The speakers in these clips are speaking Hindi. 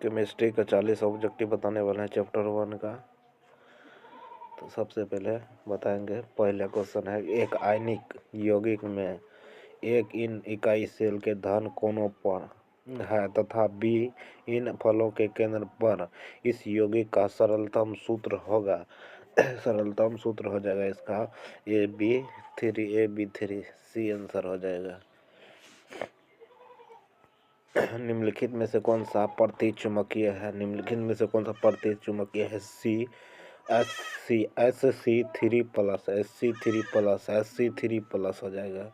केमिस्ट्री का 40 ऑब्जेक्टिव बताने वाले हैं चैप्टर 1 का। तो सबसे पहले बताएंगे, पहला क्वेश्चन है, एक आयनिक यौगिक में एक इन इकाई सेल के धन कोनों पर है तथा बी इन फलों के केंद्र पर इस यौगिक का सरलतम सूत्र होगा। सरलतम सूत्र हो जाएगा इसका AB3 सी आंसर हो जाएगा। निम्नलिखित में से कौन सा प्रति चुंबकीय है? निम्नलिखित में से कौन सा प्रति चुंबकीय है? SC3+ हो जाएगा।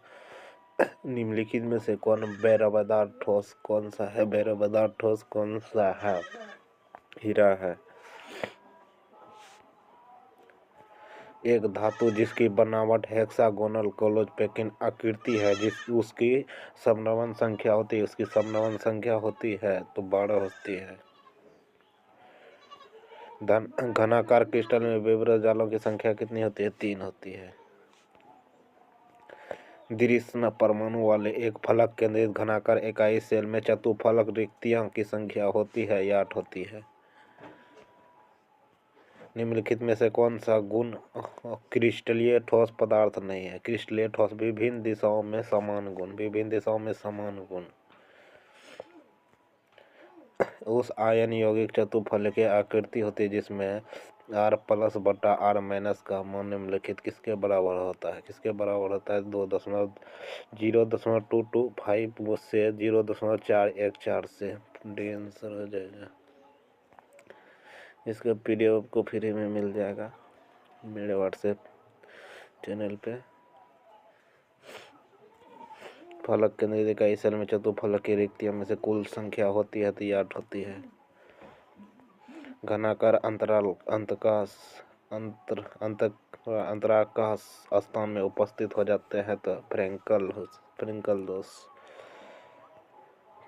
निम्नलिखित में से कौन बेरबदार ठोस कौन सा है? बेरबदार ठोस कौन सा है? हीरा है। एक धातु जिसकी बनावट हेक्सागोनल क्लोज पैकिंग आकृति है, उसकी समनवन संख्या होती है, उसकी समनवन संख्या होती है तो 12 होती है। घनाकार क्रिस्टल में विवरण जालों की संख्या कितनी होती है? 3 होती है। द्वितीय परमाणु वाले एक फलक केंद्रित घनाकार इकाई सेल में चतुफलक रिक्तियों की संख्या होती है या 8 होती है। निम्नलिखित में से कौन सा गुण क्रिस्टलीय ठोस पदार्थ नहीं है? क्रिस्टलीय ठोस विभिन्न दिशाओं में समान गुण, विभिन्न दिशाओं में समान गुण। उस आयन यौगिक चतुफलकीय आकृति होती है जिसमें R+/R- का मान निम्नलिखित किसके बराबर होता है? किसके बराबर होता है? 2.02225 से 0.414 से। डी आंसर हो जाएगा। इसका PDF आपको फ्री में मिल जाएगा मेरे व्हाट्सएप चैनल पे। फलक केंद्रित इकाई सेल में चतुफलक की रिक्तियों में से कुल संख्या होती है तो 8 होती है। घनाकार अंतराकाश स्थान में उपस्थित हो जाते हैं तो फ्रेंकल दोष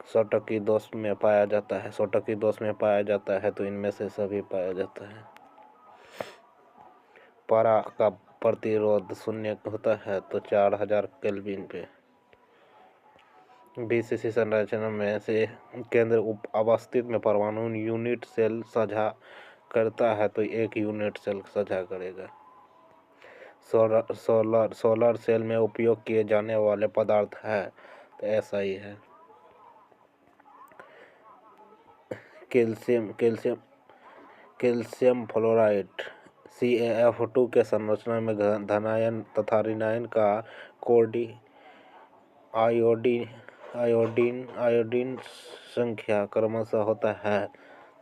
सोटकी दोष में पाया जाता है। सोटकी दोष में पाया जाता है तो इनमें से सभी पाया जाता है। पारा का प्रतिरोध 0 होता है तो 4000 केल्विन पे। BCC संरचना में से केंद्र अवस्थित में परमाणु यूनिट सेल साझा करता है तो एक यूनिट सेल साझा करेगा। सोलर सेल में उपयोग किए जाने वाले पदार्थ है तो ऐसा ही है। कैल्शियम फ्लोराइड CaF2 के संरचना में धनायन तथा ऋणायन का आयोडीन संख्या क्रमशः होता है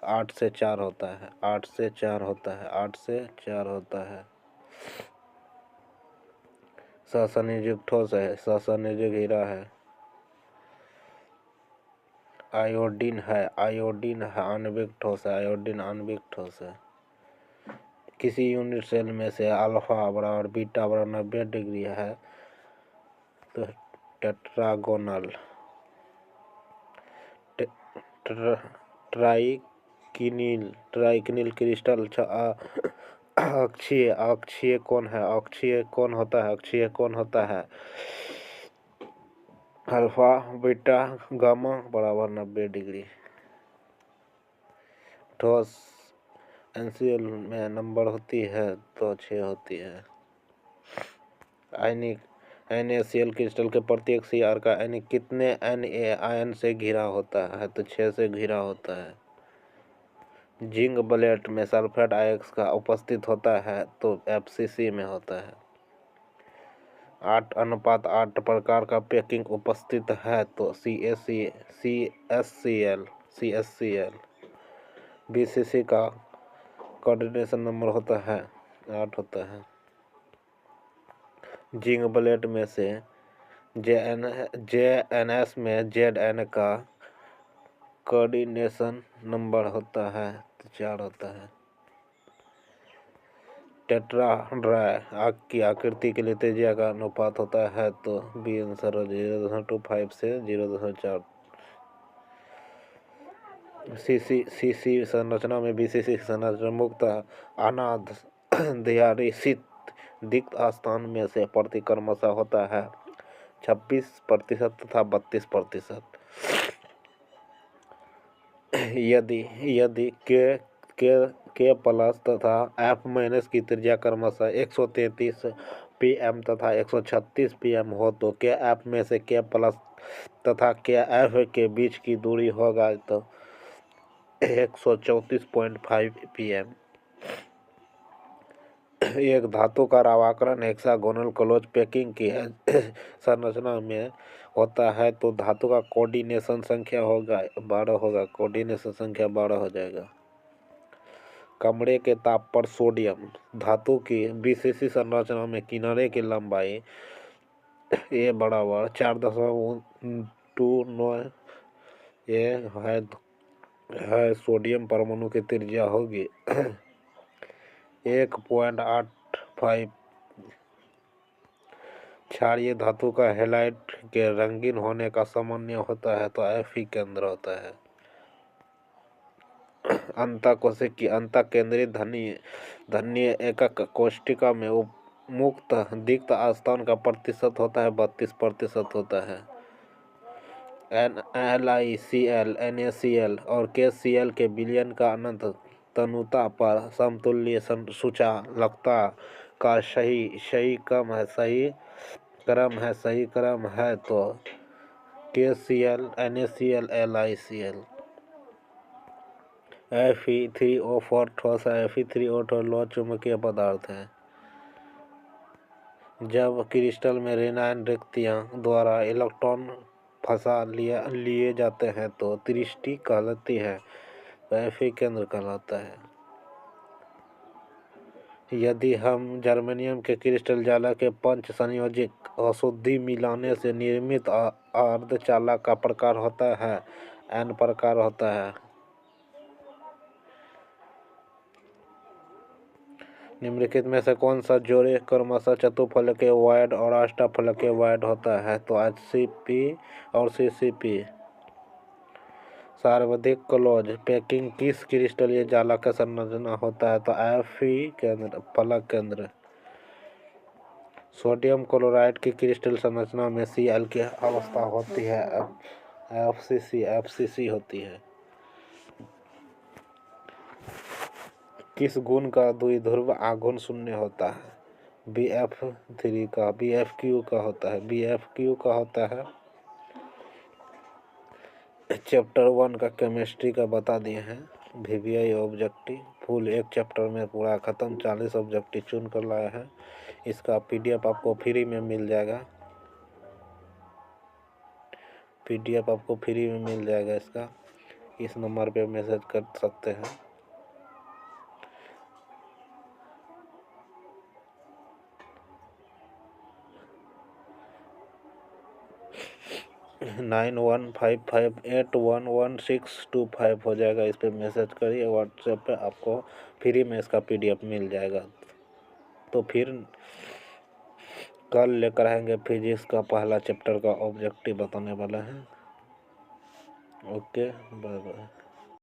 8 से 4 होता है। 8 से 4 होता है। सहसंयोजक ठोस है, सहसंयोजक हीरा है। आयोडीन है आणविक ठोस है। किसी यूनिट सेल में से अल्फा बराबर बीटा बराबर 90 डिग्री है तो टेट्रागोनल ट्राइकिनिल क्रिस्टल अक्षीय कोण है। अक्षीय कोण होता है अल्फा बीटा गामा बराबर 90 डिग्री। ठोस NaCl में नंबर होती है तो 6 होती है। NaCl क्रिस्टल के प्रत्येक Cr का आयनिक कितने Na आयन से घिरा होता है? तो 6 से घिरा होता है। जिंक ब्लेट में सल्फेट आयस्क का उपस्थित होता है तो FCC में होता है। 8:8 प्रकार का पैकिंग उपस्थित है तो CSCl। BCC का कोऑर्डिनेशन नंबर होता है 8 होता है। जिंक ब्लेट में से JNS में Zn का कोऑर्डिनेशन नंबर होता है तो 4 होता है। टेट्राड्राई की आकृति के लिए त्रिज्या का अनुपात होता है तो बी आंसर 0.25 से 0.4। CC संरचना में BCC संरचना मुक्त अनाध्यासित दिक्ट स्थान में से प्रति क्रमशः होता है 26% तथा 32%। यदि यदि के प्लस तथा एफ माइनस की त्रिज्या क्रमशः 133 pm तथा 136 pm हो तो के एफ में से के प्लस तथा के एफ के बीच की दूरी होगा तो 134.5 pm। एक धातु का अवकरण हेक्सागोनल क्लोज पैकिंग की संरचना में होता है तो धातु का कोऑर्डिनेशन संख्या होगा 12 होगा, कोऑर्डिनेशन संख्या 12 हो जाएगा। कमरे के ताप पर सोडियम धातु की विशेषी संरचना में किनारे की लंबाई ए बराबर 4.29 ये है सोडियम परमाणु की त्रिज्या होगी 1.85। क्षारीय धातु का हैलाइड के रंगीन होने का सामान्य होता है तो Fe केंद्र होता है। अंतःकोशिक की अंतःकेंद्रित धन्य एकक कोशिका में मुक्त रिक्त स्थान का प्रतिशत होता है 32% होता है। NaCl, NaCl और KCl के विलयन का अनंत तनुता पर समतुल्य सूचांकता का सही क्रम है तो KCl, NaCl, LiCl। Fe3O4 ठोस है, Fe3O4 लौह चुंबकीय पदार्थ है। जब क्रिस्टल में ऋणायन रिक्तियां द्वारा इलेक्ट्रॉन फंसा लिए जाते हैं तो दृष्टि कहलाती है, Fe केंद्र कहलाता है। यदि हम जर्मेनियम के क्रिस्टल जाला के पंच संयोजक अशुद्धि मिलाने से निर्मित अर्धचालक का प्रकार होता है N प्रकार होता है। निम्नलिखित में से कौन सा जोड़े क्रमशः चतुर्फलकीय वॉइड और अष्टफलकीय वॉइड होता है तो HCP और CCP। सर्वाधिक क्लोज पैकिंग किस क्रिस्टलीय जाला का संरचना होता है तो Fe केंद्र फलक केंद्र। सोडियम क्लोराइड की क्रिस्टल संरचना में Cl की अवस्था होती है FCC होती है। किस गुण का द्विध्रुव आघूर्ण शून्य होता है BF3 का होता है BF होता है। चैप्टर 1 का केमिस्ट्री का बता दिए हैं। VVI ऑब्जेक्टिव फुल एक चैप्टर में पूरा ख़त्म 40 ऑब्जेक्टिव चुन कर लाया है। इसका PDF आपको फ्री में मिल जाएगा इसका। इस नंबर पे मैसेज कर सकते हैं। 9155811625 हो जाएगा। इस पर मैसेज करिए व्हाट्सएप पे, आपको फ्री में इसका PDF मिल जाएगा। तो फिर कल लेकर आएंगे फिजिक्स का पहला चैप्टर का ऑब्जेक्टिव बताने वाला है। Okay, bye bye.